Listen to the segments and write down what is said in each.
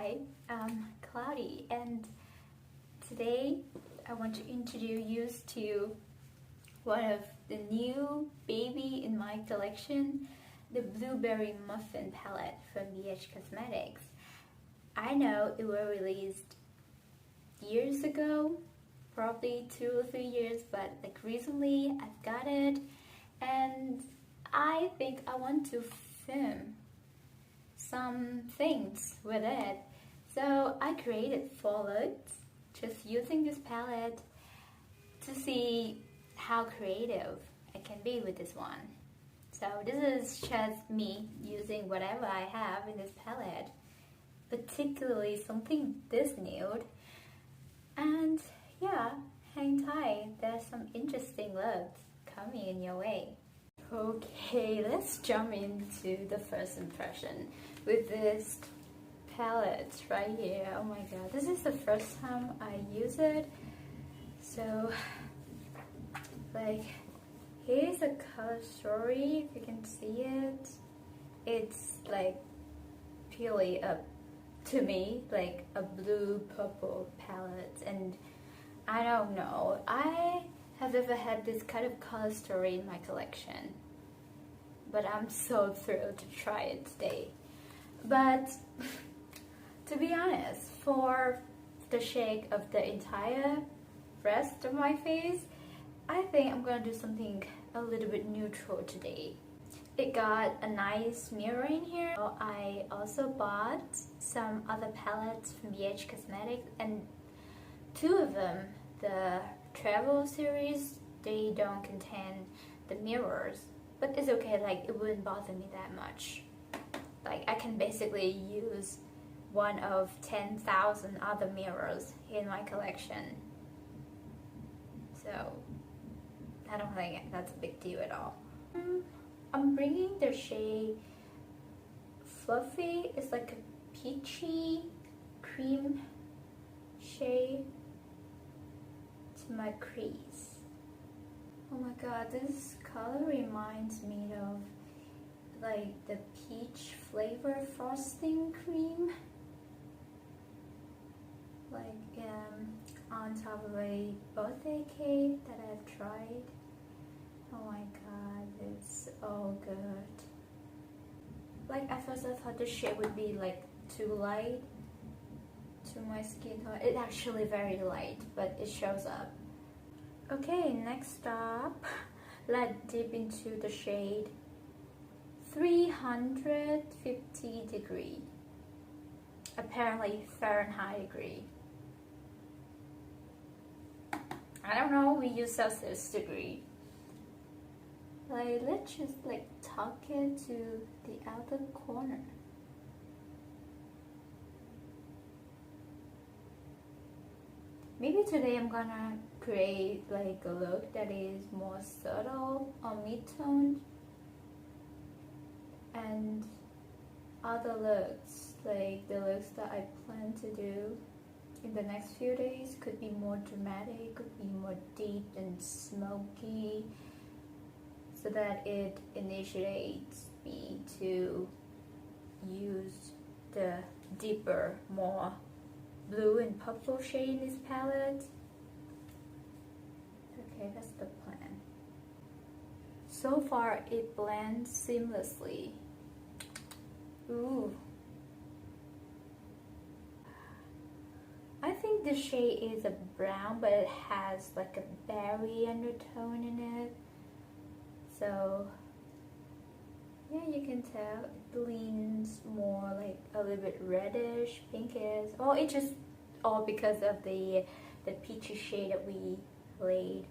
Hi, I'm Cloudy, and today I want to introduce you to one of the new baby in my collection, the Blueberry Muffin palette from BH Cosmetics. I know it was released years ago, probably 2 or 3 years, but like recently I've got it, and I think I want to film some things with it. So I created 4 looks just using this palette to see how creative I can be with this one. So this is just me using whatever I have in this palette, particularly something this nude. And yeah, hang tight, there's some interesting looks coming in your way. Okay, let's jump into the first impression with this palette right here. Oh my god, this is the first time I use it. So, like, here's a color story, if you can see it. It's like purely to me, like a blue-purple palette, and I don't know, I have ever had this kind of color story in my collection, but I'm so thrilled to try it today. But to be honest, for the shade of the entire rest of my face, I think I'm gonna do something a little bit neutral today. It got a nice mirror in here. I also bought some other palettes from BH Cosmetics, and 2 of them, the travel series, they don't contain the mirrors, but it's okay, like it wouldn't bother me that much. Like I can basically use one of 10,000 other mirrors in my collection, so I don't think that's a big deal at all. I'm bringing the shade Fluffy. It's like a peachy cream shade to my crease. Oh my god, this color reminds me of like the peach flavor frosting cream, like on top of a birthday cake that I've tried. Oh my god, it's so good. Like at first I thought the shade would be like too light to my skin tone. It's actually very light, but it shows up. Okay, next up, let's dip into the shade 350 degree, apparently Fahrenheit degree. I don't know, we use Celsius degree. Like, let's just like tuck it to the outer corner. Maybe today I'm gonna create like a look that is more subtle or mid-toned, and other looks, like the looks that I plan to do in the next few days, could be more dramatic, could be more deep and smoky, so that it initiates me to use the deeper, more blue and purple shade in this palette. Okay, that's the plan. So far it blends seamlessly. Ooh. I think the shade is a brown, but it has like a berry undertone in it. So yeah, you can tell it leans more like a little bit reddish, pinkish. Oh, it's just all because of the peachy shade that we laid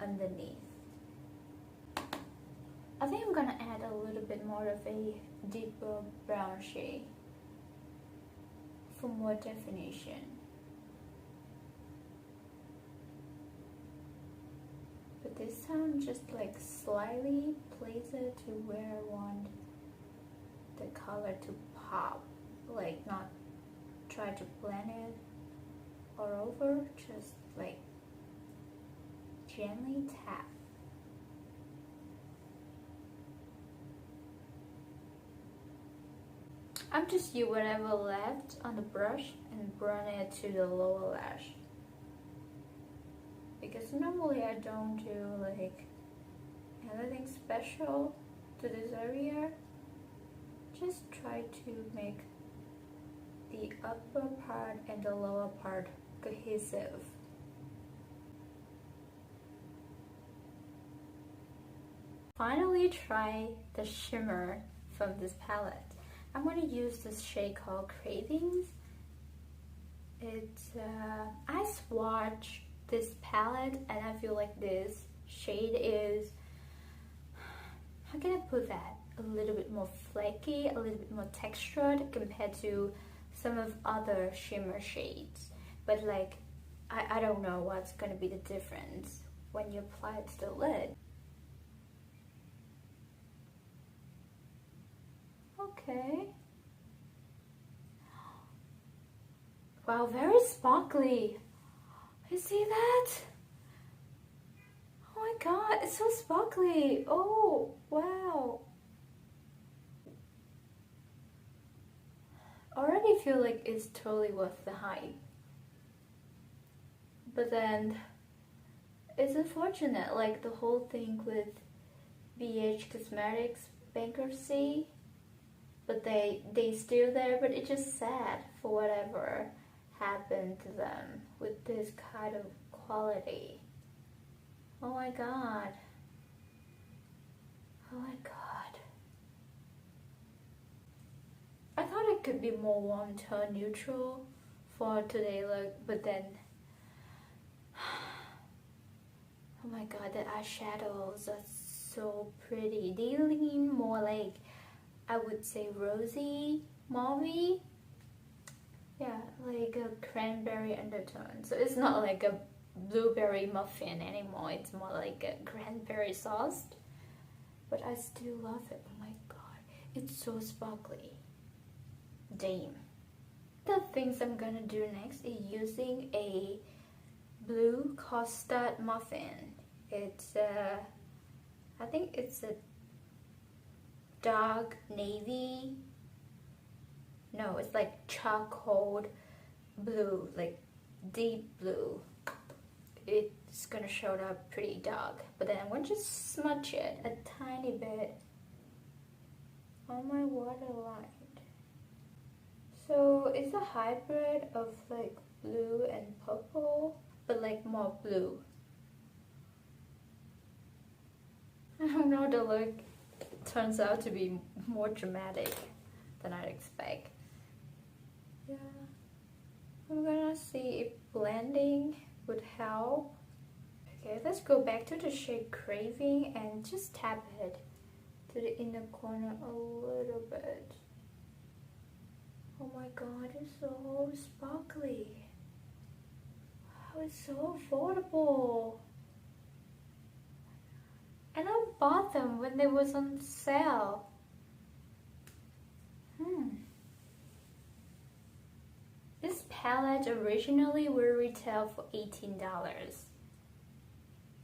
underneath. I think I'm gonna add a little bit more of a deeper brown shade for more definition. But this time just like slightly place it to where I want the color to pop, like not try to blend it all over, just like gently tap. I'm just use whatever left on the brush and run it to the lower lash. Because normally I don't do like anything special to this area. Just try to make the upper part and the lower part cohesive. Finally, try the shimmer from this palette. I'm going to use this shade called Cravings. It's I swatched this palette and I feel like this shade is, how can I put that, a little bit more flaky, a little bit more textured compared to some of other shimmer shades. But like, I don't know what's going to be the difference when you apply it to the lid. Okay. Wow, very sparkly. You see that? Oh my god, it's so sparkly. Oh, wow. I already feel like it's totally worth the hype. But then, it's unfortunate, like the whole thing with BH Cosmetics bankruptcy. But they still there, but it's just sad for whatever happened to them with this kind of quality. Oh my god. Oh my god. I thought it could be more warm tone neutral for today look, but then oh my god, the eyeshadows are so pretty. They lean more like, I would say, rosy, mauvey. Yeah, like a cranberry undertone. So it's not like a blueberry muffin anymore. It's more like a cranberry sauce. But I still love it. Oh my god, it's so sparkly. Damn. The things I'm gonna do next is using a blue custard muffin. It's I think it's a dark navy. No, it's like charcoal blue, like deep blue. It's gonna show up pretty dark, but then I'm going to just smudge it a tiny bit on my waterline. So it's a hybrid of like blue and purple, but like more blue. I don't know, the look turns out to be more dramatic than I'd expect. Yeah, I'm gonna see if blending would help. Okay, let's go back to the shade Craving and just tap it to the inner corner a little bit. Oh my god, it's so sparkly. Wow, it's so affordable. And I bought them when they was on sale. This palette originally will retail for $18,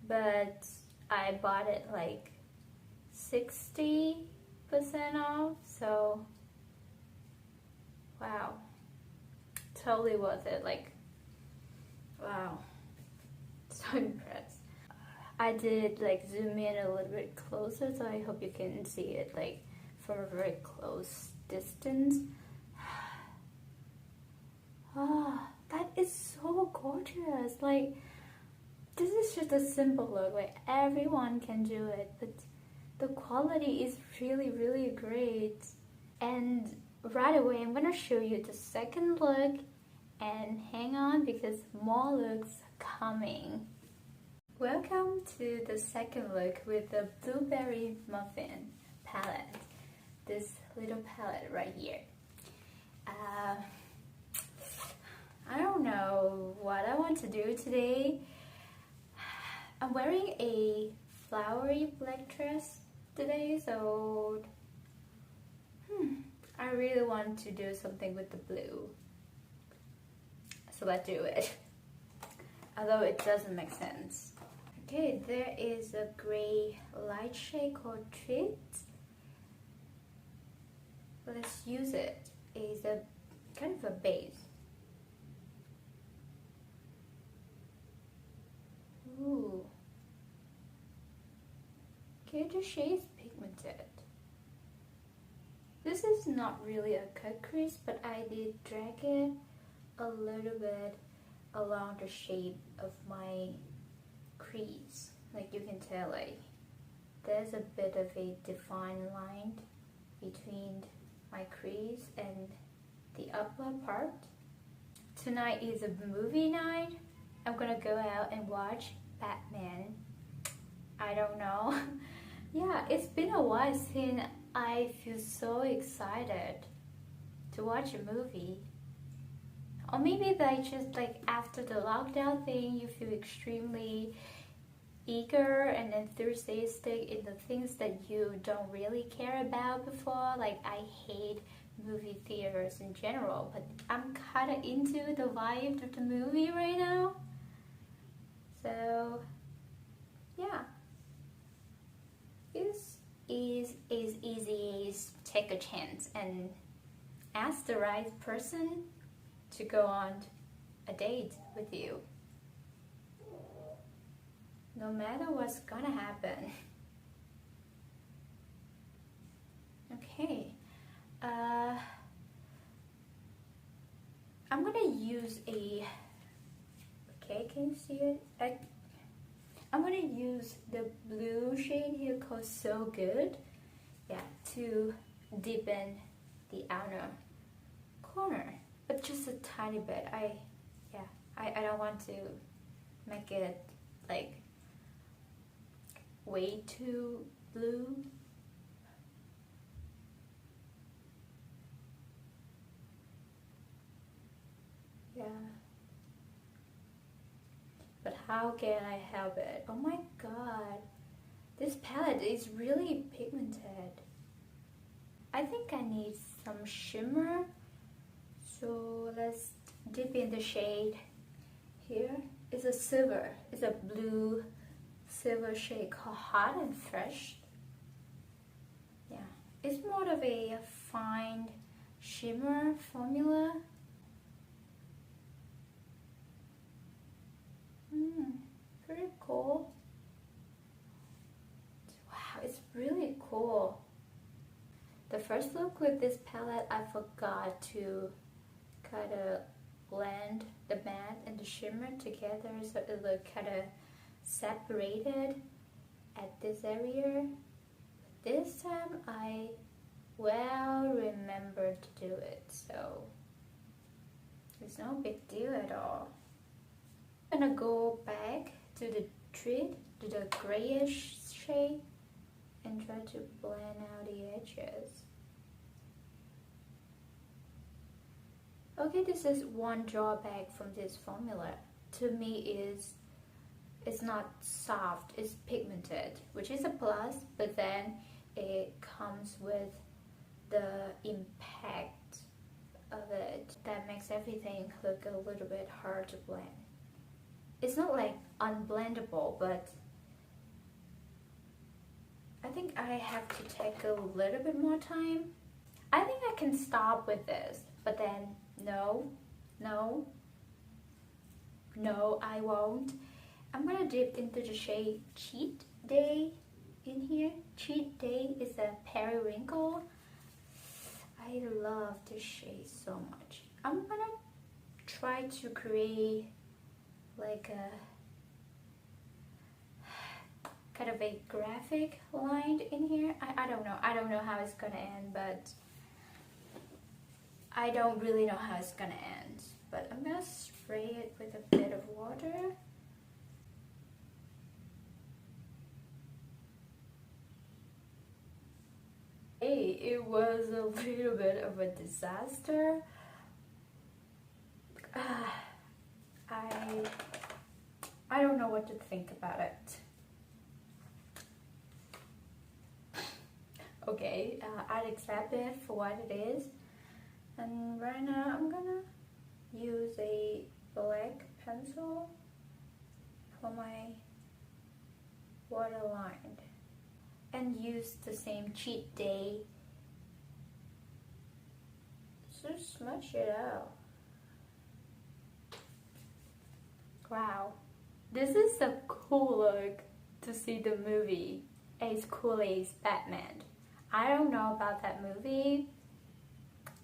but I bought it like 60% off, so wow, totally worth it. Like, wow, so impressed. I did like zoom in a little bit closer, so I hope you can see it like from a very close distance. Ah, that is so gorgeous. Like, this is just a simple look, like everyone can do it, but the quality is really, really great. And right away, I'm gonna show you the second look, and hang on because more looks coming. Welcome to the second look with the Blueberry Muffin palette. This little palette right here. I don't know what I want to do today. I'm wearing a flowery black dress today, so I really want to do something with the blue. So let's do it. Although it doesn't make sense. Okay, there is a gray light shade called Treat. Let's use it. is a kind of a base. Ooh. Okay, the shade is pigmented. This is not really a cut crease, but I did drag it a little bit along the shape of my crease. Like you can tell, like there's a bit of a defined line between my crease and the upper part. Tonight is a movie night. I'm gonna go out and watch Batman. I don't know. Yeah, it's been a while since I feel so excited to watch a movie. Or maybe that just like after the lockdown thing, you feel extremely eager and enthusiastic in the things that you don't really care about before. Like I hate movie theaters in general, but I'm kind of into the vibe of the movie right now. So yeah, this is as easy as take a chance and ask the right person to go on a date with you. No matter what's gonna happen. Okay, I'm gonna use a, okay, can you see it? I'm gonna use the blue shade here called So Good, yeah, to deepen the outer corner, but just a tiny bit. I don't want to make it like way too blue. Yeah. But how can I help it? Oh my god. This palette is really pigmented. I think I need some shimmer. So let's dip in the shade. Here is a silver. It's a blue silver shade called Hot and Fresh. Yeah. It's more of a fine shimmer formula. Pretty cool. Wow, it's really cool. The first look with this palette, I forgot to kind of blend the matte and the shimmer together so it looked kind of separated at this area. This time I well remembered to do it, so it's no big deal at all. I'm gonna go back to the treat, to the grayish shade, and try to blend out the edges. Okay, this is one drawback from this formula. To me, it's not soft, it's pigmented, which is a plus, but then it comes with the impact of it that makes everything look a little bit hard to blend. It's not like unblendable, but I think I have to take a little bit more time. I think I can stop with this, but then no, I won't. I'm gonna dip into the shade Cheat Day in here. Cheat Day is a periwinkle. I love this shade so much. I'm gonna try to create like a kind of a graphic line in here. I don't know how it's gonna end, but I don't really know how it's gonna end. But I'm gonna spray it with a bit of water. Hey, it was a little bit of a disaster. I don't know what to think about it. Okay, I'll accept it for what it is. And right now I'm gonna use a black pencil for my waterline and use the same Cheat Day Just smudge it out. Wow. This is a cool look to see the movie As Cool as Batman. I don't know about that movie,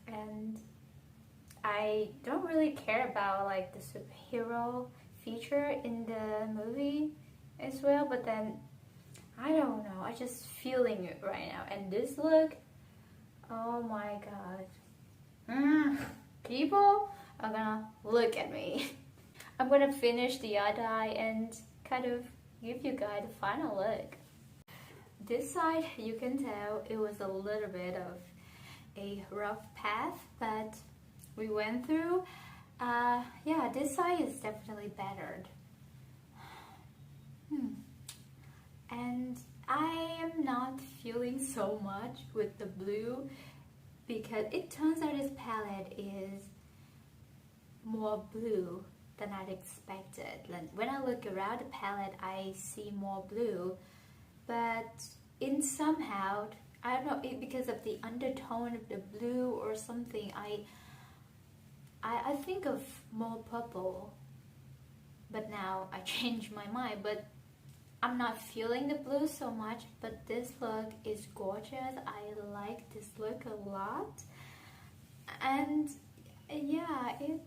and I don't really care about like the superhero feature in the movie as well, but then I don't know, I just feeling it right now. And this look, oh my god. People are gonna look at me. I'm gonna finish the other eye and kind of give you guys the final look. This side, you can tell it was a little bit of a rough path, but we went through. Yeah, this side is definitely bettered. And I am not feeling so much with the blue because it turns out this palette is more blue than I'd expected. Like when I look around the palette, I see more blue, but in somehow, I don't know, because of the undertone of the blue or something, I think of more purple, but now I changed my mind. But I'm not feeling the blue so much, but this look is gorgeous. I like this look a lot, and yeah, it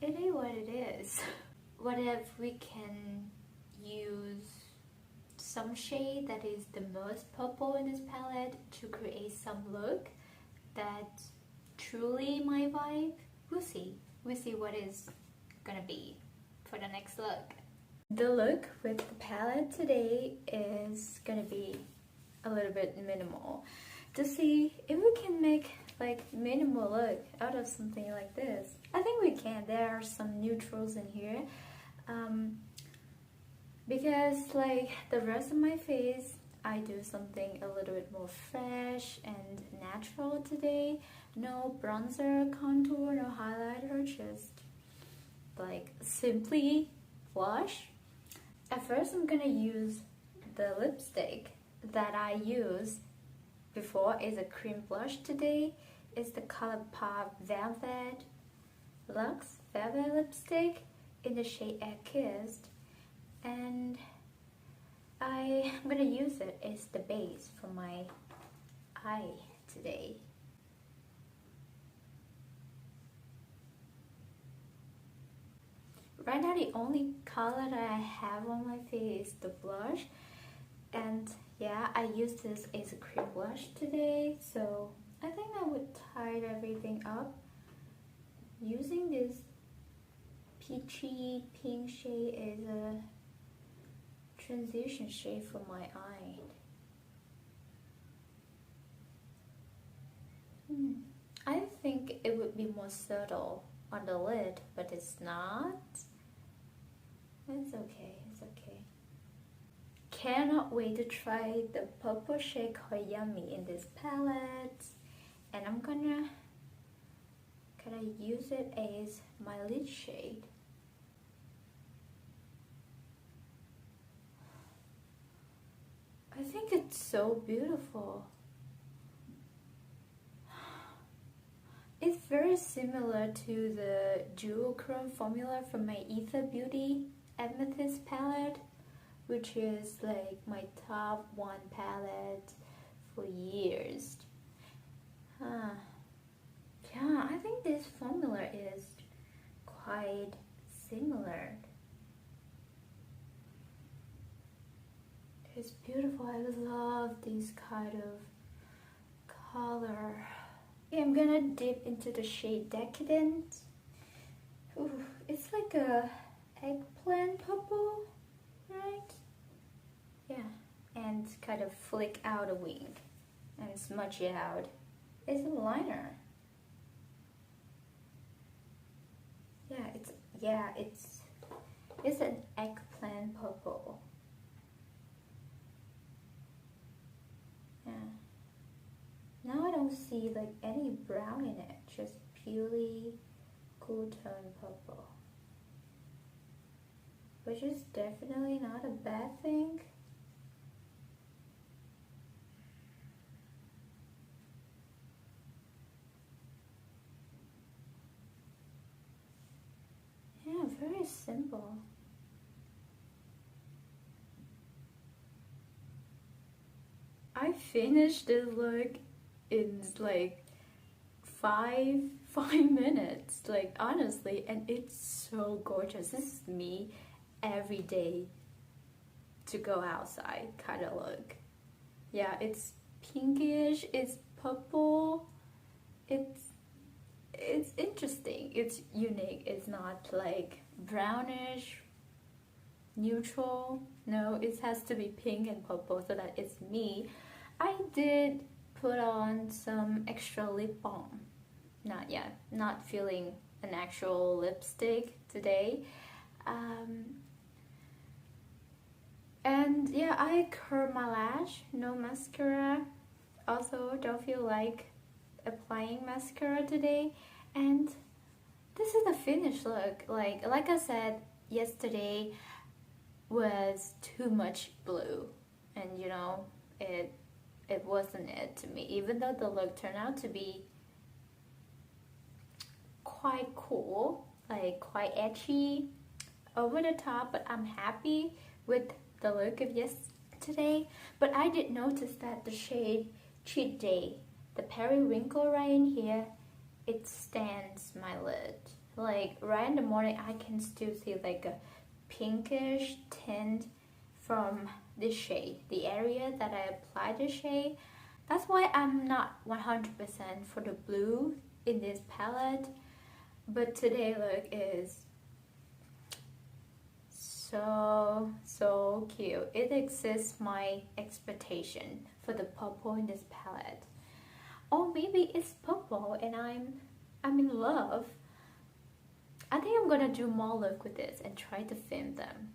is what it is. What if we can use some shade that is the most purple in this palette to create some look that truly my vibe? We'll see. We'll see what is gonna be for the next look. The look with the palette today is gonna be a little bit minimal. To see if we can make like minimal look out of something like this. I think we can. There are some neutrals in here. Because like the rest of my face, I do something a little bit more fresh and natural today. No bronzer, contour, no highlighter, just like simply blush. At first I'm gonna use the lipstick that I used before is a cream blush today. It's the ColourPop Velvet Luxe Velvet Lipstick in the shade Air Kissed. And I'm gonna use it as the base for my eye today. Right now the only color that I have on my face is the blush, and yeah, I used this as a cream blush today, so I think I would tidy everything up using this peachy pink shade as a transition shade for my eye. I think it would be more subtle on the lid, but it's not. It's okay, it's okay. Cannot wait to try the purple shade called Yummy in this palette, and I'm gonna use it as my lid shade. I think it's so beautiful. It's very similar to the duochrome formula from my Ether Beauty Amethyst palette, which is like my top one palette for years. Yeah, I think this formula is quite similar. It's beautiful. I love this kind of color. Okay, I'm gonna dip into the shade Decadent. Ooh, it's like a eggplant purple, right? Yeah, and kind of flick out a wing and smudge it out. It's a liner. It's an eggplant purple. Yeah. Now I don't see like any brown in it, just purely cool tone purple. Which is definitely not a bad thing. very simple. I finished this look in like five minutes, like honestly, and it's so gorgeous. This is me every day to go outside kind of look. Yeah, it's pinkish, it's purple, it's interesting, it's unique. It's not like brownish, neutral. No, it has to be pink and purple so that it's me. I did put on some extra lip balm. Not yet. Not feeling an actual lipstick today. And yeah, I curl my lash. No mascara. Also, don't feel like applying mascara today. And this is the finished look. Like I said yesterday, was too much blue, and you know, it wasn't it to me, even though the look turned out to be quite cool, like quite edgy, over the top, but I'm happy with the look of yesterday. But I did notice that the shade Cheat Day, the periwinkle right in here, it stands my lid. Like right in the morning I can still see like a pinkish tint from this shade, the area that I applied the shade. That's why I'm not 100% for the blue in this palette. But today look is so cute. It exceeds my expectation for the purple in this palette. Or maybe it's purple and I'm in love. I think I'm gonna do more look with this and try to film them.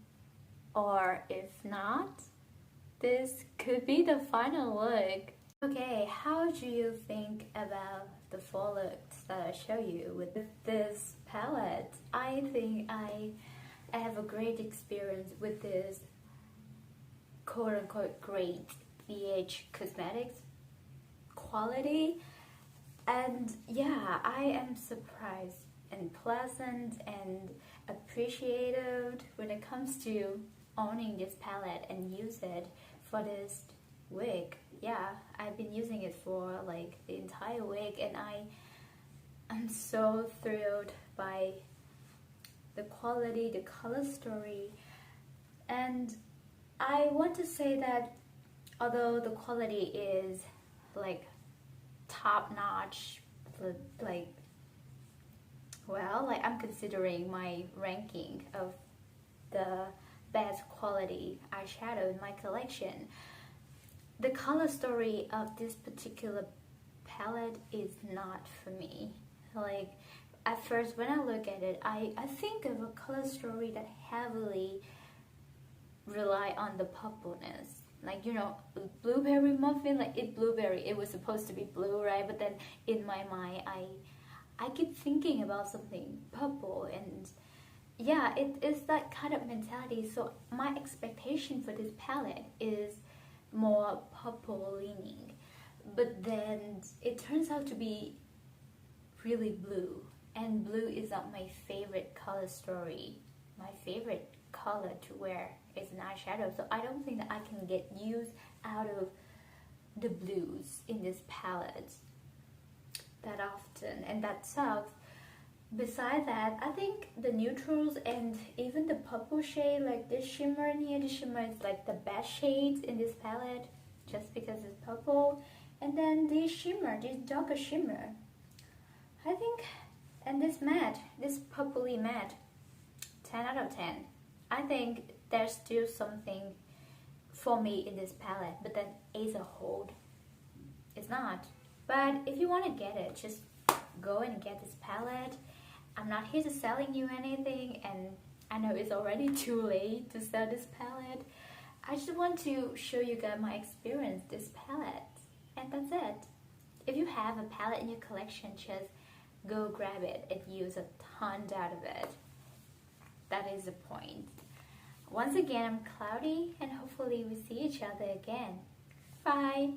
Or if not, this could be the final look. Okay, how do you think about the 4 looks that I show you with this palette? I think I have a great experience with this quote-unquote great VH Cosmetics quality. And yeah, I am surprised and pleasant and appreciative when it comes to owning this palette and use it for this wig. Yeah, I've been using it for like the entire week, and I'm so thrilled by the quality, the color story. And I want to say that although the quality is like top notch, like, well, like I'm considering my ranking of the best quality eyeshadow in my collection, the color story of this particular palette is not for me. Like at first when I look at it, I think of a color story that heavily rely on the purpleness. Like, you know, Blueberry Muffin, like it was supposed to be blue, right? But then in my mind I keep thinking about something purple, and yeah, it is that kind of mentality. So my expectation for this palette is more purple leaning, but then it turns out to be really blue, and blue is not my favorite color story. My favorite color to wear is an eyeshadow, so I don't think that I can get use out of the blues in this palette that often, and that sucks. Besides that, I think the neutrals and even the purple shade, like this shimmer in here, the shimmer is like the best shades in this palette just because it's purple. And then this shimmer, this darker shimmer, I think, and this matte, this purpley matte, 10 out of 10. I think there's still something for me in this palette, but then as a whole, it's not. But if you want to get it, just go and get this palette. I'm not here to selling you anything, and I know it's already too late to sell this palette. I just want to show you guys my experience this palette, and that's it. If you have a palette in your collection, just go grab it and use a ton out of it. That is the point. Once again, I'm Cloudy, and hopefully we see each other again. Bye!